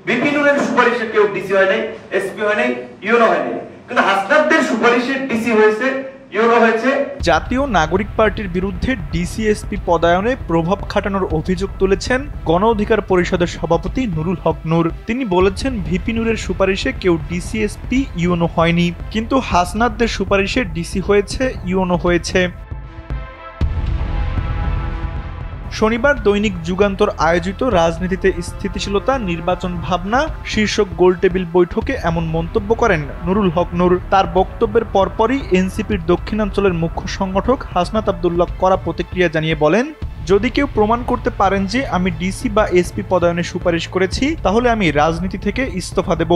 VP নুরের সুপারিশে কেউ DC হয় নাই, এসপি হয় নাই, ইউনো হয় নাই, কিন্তু হাসনাতদের সুপারিশে ডিসি হয়েছে, ইউনো হয়েছে। জাতীয় নাগরিক পার্টির বিরুদ্ধে ডিসি-এসপি পদায়নে প্রভাব খাটানোর অভিযোগ তুলেছেন গণ অধিকার পরিষদের সভাপতি নুরুল হক নূর। তিনি বলেছেন, ভিপি নুরের সুপারিশে কেউ ডিসি-এসপি, ইউনো হয়নি, কিন্তু হাসনাতদের সুপারিশে ডিসি হয়েছে, ইউনো হয়েছে। শনিবার দৈনিক যুগান্তর আয়োজিত রাজনীতিতে স্থিতিশীলতা নির্বাচন ভাবনা শীর্ষক গোলটেবিল বৈঠকে এমন মন্তব্য করেন নুরুল হক নূর। তার বক্তব্যের পরপরই এনসিপির দক্ষিণাঞ্চলের মুখ্য সংগঠক হাসনাত আব্দুল্লাহ কড়া প্রতিক্রিয়া জানিয়ে বলেন, যদি কেউ প্রমাণ করতে পারেন যে আমি ডিসি বা এসপি পদায়নের সুপারিশ করেছি, তাহলে আমি রাজনীতি থেকে ইস্তফা দেব।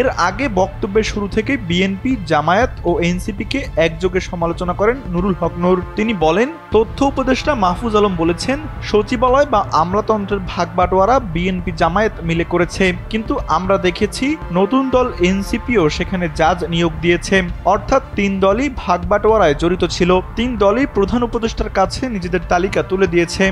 এর আগে বক্তব্যের শুরু থেকে বিএনপি, জামায়াত ও এনসিপিকে একযোগে সমালোচনা করেন নুরুল হক নূর। তিনি বলেন, তথ্য উপদেষ্টা মাহফুজ আলম বলেছেন, সচিবালয় বা আমলাতন্ত্রের ভাগবাটোয়ারা বিএনপি জামায়াত মিলে করেছে, কিন্তু আমরা দেখেছি নতুন দল এনসিপিও সেখানে জাজ নিয়োগ দিয়েছে, অর্থাৎ 3 দলই ভাগবাটোয়ারায় জড়িত ছিল। 3 দলই প্রধান উপদেষ্টার কাছে নিজেদের তালিকা তুলে দিয়েছে।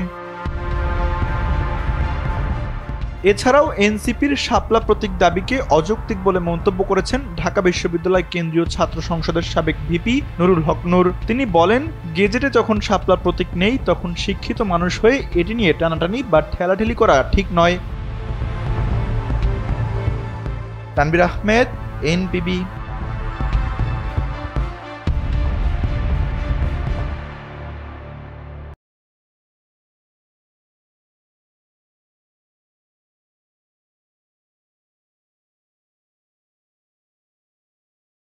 এছাড়াও এনসিপির শাপলা প্রতীক দাবিকে অযৌক্তিক বলে মন্তব্য করেছেন ঢাকা বিশ্ববিদ্যালয় কেন্দ্রীয় ছাত্র সংসদের সাবেক ভিপি নুরুল হক নূর। তিনি বলেন, গেজেটে যখন শাপলা প্রতীক নেই, তখন শিক্ষিত মানুষ হয়ে এটি নিয়ে টানাটানি বা ঠেলাঠেলি করা ঠিক নয়। তানভীর আহমেদ, এনপিবি।